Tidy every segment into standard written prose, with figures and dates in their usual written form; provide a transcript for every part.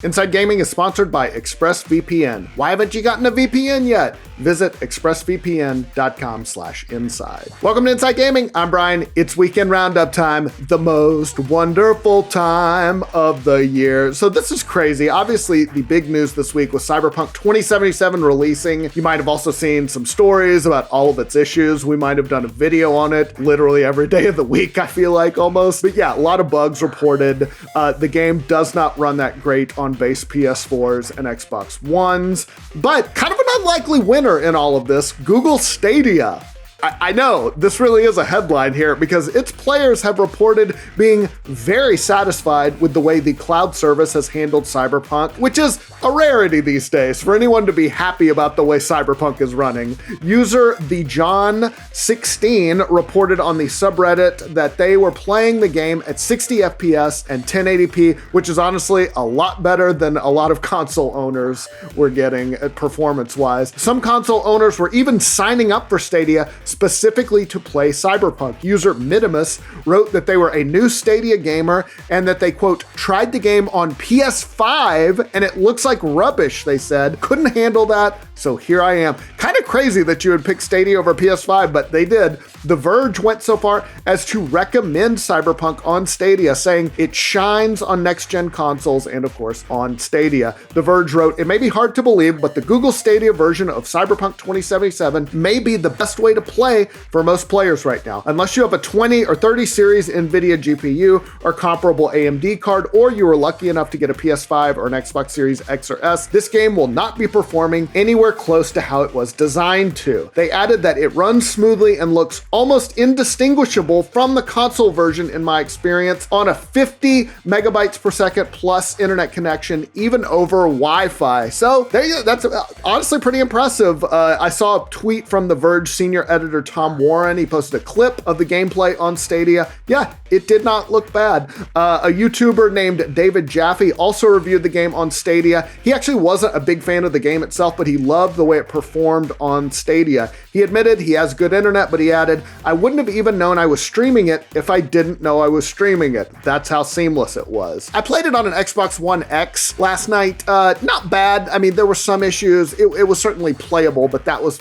Inside Gaming is sponsored by ExpressVPN. Why haven't you gotten a VPN yet? Visit expressvpn.com/inside. Welcome to Inside Gaming. I'm Brian. It's weekend roundup time, the most wonderful time of the year. So this is crazy. Obviously, the big news this week was Cyberpunk 2077 releasing. You might have also seen some stories about all of its issues. We might have done a video on it literally every day of the week, I feel like, almost. But yeah, a lot of bugs reported. The game does not run that great on base PS4s and Xbox Ones, but kind of an unlikely winner in all of this, Google Stadia. I know this really is a headline here because its players have reported being very satisfied with the way the cloud service has handled Cyberpunk, which is a rarity these days for anyone to be happy about the way Cyberpunk is running. User the John16 reported on the subreddit that they were playing the game at 60 FPS and 1080p, which is honestly a lot better than a lot of console owners were getting performance-wise. Some console owners were even signing up for Stadia specifically to play Cyberpunk. User Minimus wrote that they were a new Stadia gamer and that they, quote, tried the game on PS5 and it looks like rubbish, they said. Couldn't handle that, so here I am. Kind of crazy that you would pick Stadia over PS5, but they did. The Verge went so far as to recommend Cyberpunk on Stadia, saying it shines on next-gen consoles and, of course, on Stadia. The Verge wrote, it may be hard to believe, but the Google Stadia version of Cyberpunk 2077 may be the best way to play for most players right now. Unless you have a 20 or 30 series NVIDIA GPU or comparable AMD card, or you were lucky enough to get a PS5 or an Xbox Series X or S, this game will not be performing anywhere close to how it was designed to. They added that it runs smoothly and looks almost indistinguishable from the console version in my experience on a 50 megabytes per second plus internet connection, even over Wi-Fi. So there you go. That's honestly pretty impressive. I saw a tweet from The Verge senior editor Tom Warren. He posted a clip of the gameplay on Stadia. Yeah, it did not look bad. A YouTuber named David Jaffe also reviewed the game on Stadia. He actually wasn't a big fan of the game itself, but he loved the way it performed on Stadia. He admitted he has good internet, but he added, I wouldn't have even known I was streaming it if I didn't know I was streaming it. That's how seamless it was. I played it on an Xbox One X last night. Not bad. I mean, there were some issues. It was certainly playable, but that was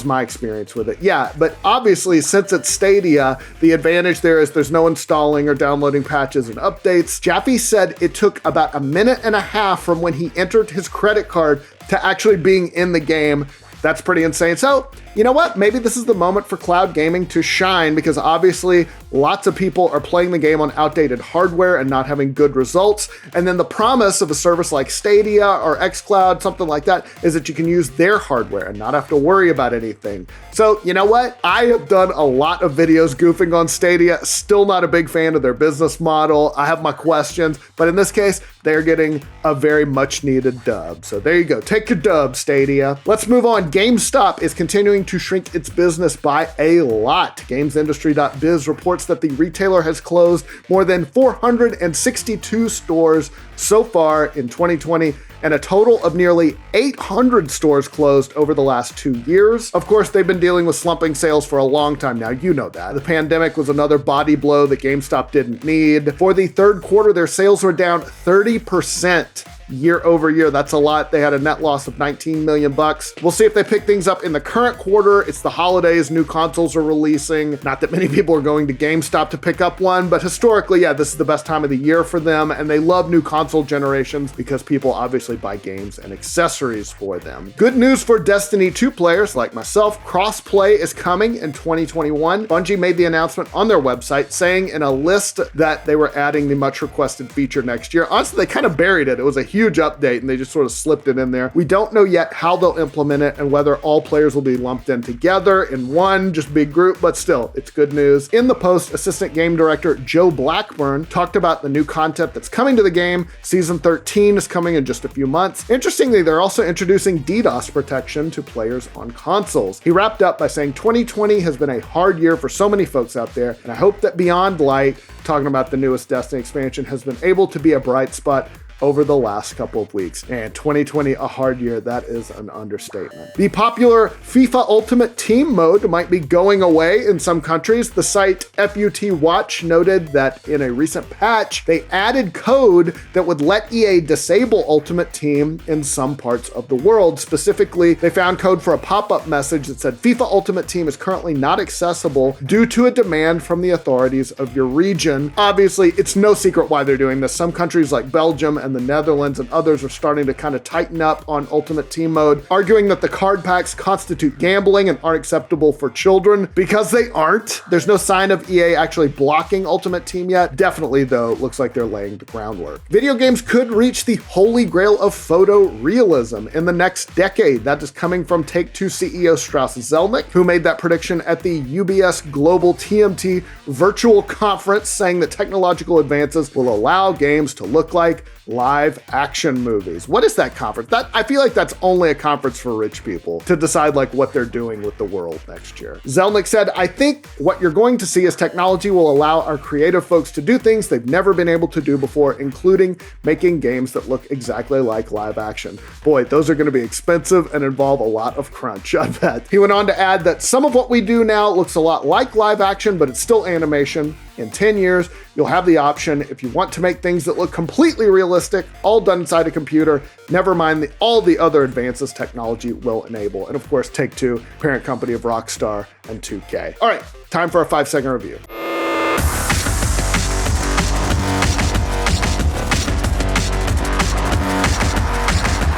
my experience with it. Yeah, but obviously, since it's Stadia, the advantage there is there's no installing or downloading patches and updates. Jaffe said it took about a minute and a half from when he entered his credit card to actually being in the game. That's pretty insane. So, you know what? Maybe this is the moment for cloud gaming to shine because obviously lots of people are playing the game on outdated hardware and not having good results. And then the promise of a service like Stadia or xCloud, something like that, is that you can use their hardware and not have to worry about anything. So, you know what? I have done a lot of videos goofing on Stadia. Still not a big fan of their business model. I have my questions, but in this case, they're getting a very much needed dub. So there you go. Take your dub, Stadia. Let's move on. GameStop is continuing to shrink its business by a lot. GamesIndustry.biz reports that the retailer has closed more than 462 stores so far in 2020, and a total of nearly 800 stores closed over the last 2 years. Of course, they've been dealing with slumping sales for a long time now. You know that. The pandemic was another body blow that GameStop didn't need. For the third quarter, their sales were down 30%. Year over year. That's a lot. They had a net loss of $19 million. We'll see if they pick things up in the current quarter. It's the holidays, new consoles are releasing. Not that many people are going to GameStop to pick up one, but historically, yeah, this is the best time of the year for them, and they love new console generations because people obviously buy games and accessories for them. Good news for Destiny 2 players like myself, crossplay is coming in 2021. Bungie made the announcement on their website saying in a list that they were adding the much requested feature next year. Honestly, they kind of buried it. It was a huge update and they just sort of slipped it in there. We don't know yet how they'll implement it and whether all players will be lumped in together in one just big group, but still, it's good news. In the post, assistant game director Joe Blackburn talked about the new content that's coming to the game. Season 13 is coming in just a few months. Interestingly, they're also introducing DDoS protection to players on consoles. He wrapped up by saying 2020 has been a hard year for so many folks out there, and I hope that Beyond Light, talking about the newest Destiny expansion, has been able to be a bright spot over the last couple of weeks. And 2020, a hard year, that is an understatement. The popular FIFA Ultimate Team mode might be going away in some countries. The site FUT Watch noted that in a recent patch, they added code that would let EA disable Ultimate Team in some parts of the world. Specifically, they found code for a pop-up message that said FIFA Ultimate Team is currently not accessible due to a demand from the authorities of your region. Obviously, it's no secret why they're doing this. Some countries like Belgium and the Netherlands and others are starting to kind of tighten up on Ultimate Team mode, arguing that the card packs constitute gambling and aren't acceptable for children, because they aren't. There's no sign of EA actually blocking Ultimate Team yet. Definitely, though, looks like they're laying the groundwork. Video games could reach the holy grail of photorealism in the next decade. That is coming from Take-Two CEO Strauss Zelnick, who made that prediction at the UBS Global TMT virtual conference, saying that technological advances will allow games to look like live action movies. What is that conference? I feel like that's only a conference for rich people to decide like what they're doing with the world next year. Zelnick said, "I think what you're going to see is technology will allow our creative folks to do things they've never been able to do before, including making games that look exactly like live action." Boy, those are going to be expensive and involve a lot of crunch, I bet. He went on to add that some of what we do now looks a lot like live action, but it's still animation. In 10 years, you'll have the option, if you want to make things that look completely realistic, all done inside a computer, never mind all the other advances technology will enable. And of course, Take-Two, parent company of Rockstar and 2K. All right, time for a 5-second review.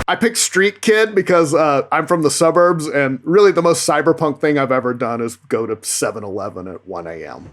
I picked Street Kid because I'm from the suburbs, and really the most cyberpunk thing I've ever done is go to 7-Eleven at 1 a.m.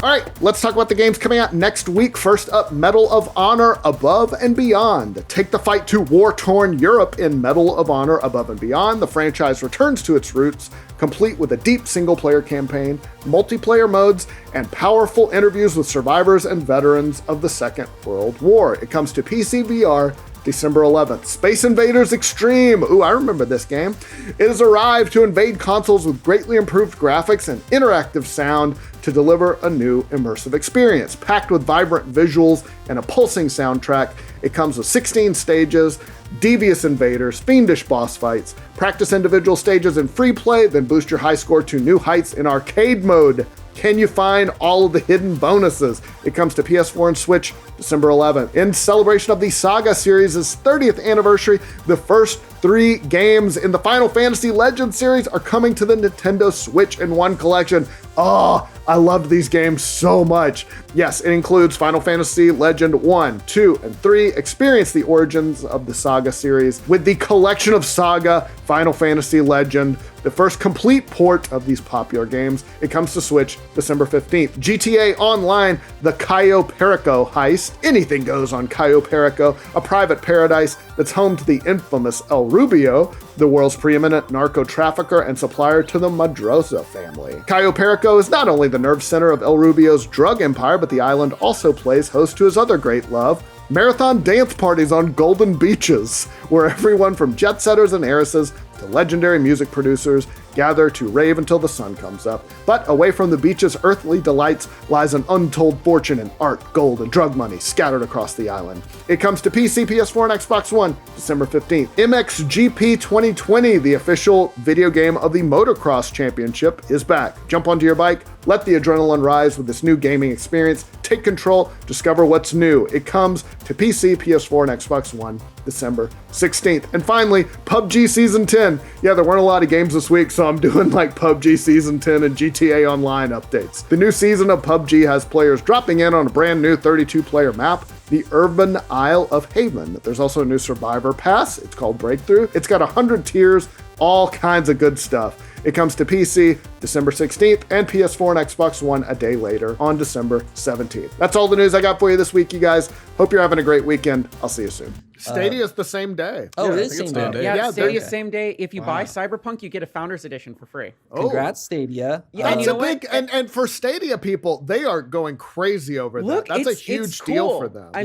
All right, let's talk about the games coming out next week. First up, Medal of Honor Above and Beyond. Take the fight to war-torn Europe in Medal of Honor Above and Beyond. The franchise returns to its roots, complete with a deep single-player campaign, multiplayer modes, and powerful interviews with survivors and veterans of the Second World War. It comes to PC VR December 11th. Space Invaders Extreme. Ooh, I remember this game. It has arrived to invade consoles with greatly improved graphics and interactive sound to deliver a new immersive experience. Packed with vibrant visuals and a pulsing soundtrack, it comes with 16 stages, devious invaders, fiendish boss fights, practice individual stages in free play, then boost your high score to new heights in arcade mode. Can you find all of the hidden bonuses? It comes to PS4 and Switch December 11th. In celebration of the Saga series' 30th anniversary, the first 3 games in the Final Fantasy Legends series are coming to the Nintendo Switch in one collection. Oh, I loved these games so much. Yes, it includes Final Fantasy Legend 1, 2, and 3. Experience the origins of the Saga series with the collection of Saga Final Fantasy Legend, the first complete port of these popular games. It comes to Switch December 15th. GTA Online, the Cayo Perico heist. Anything goes on Cayo Perico, a private paradise that's home to the infamous El Rubio, the world's preeminent narco trafficker and supplier to the Madroza family. Cayo Perico is not only the nerve center of El Rubio's drug empire, but the island also plays host to his other great love, marathon dance parties on golden beaches, where everyone from jet setters and heiresses to legendary music producers gather to rave until the sun comes up. But away from the beach's earthly delights lies an untold fortune in art, gold, and drug money scattered across the island. It comes to PC, PS4, and Xbox One December 15th. MXGP 2020, the official video game of the Motocross Championship, is back. Jump onto your bike, let the adrenaline rise with this new gaming experience. Take control, discover what's new. It comes to PC, PS4, and Xbox One December 16th. And finally, PUBG Season 10. Yeah, there weren't a lot of games this week, so I'm doing like PUBG Season 10 and GTA Online updates. The new season of PUBG has players dropping in on a brand new 32-player map, the Urban Isle of Haven. There's also a new Survivor Pass. It's called Breakthrough. It's got 100 tiers, all kinds of good stuff. It comes to PC December 16th and PS4 and Xbox One a day later on December 17th. That's all the news I got for you this week, you guys. Hope you're having a great weekend. I'll see you soon. Stadia is the same day. Oh, it is same day. Yeah, Stadia same day. If you buy Cyberpunk, you get a Founders Edition for free. Congrats, Stadia. Yeah, and you know what? And for Stadia people, they are going going over that. That's a huge deal for them. I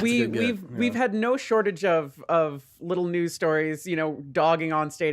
mean, we've had no shortage of little news stories, dogging on Stadia.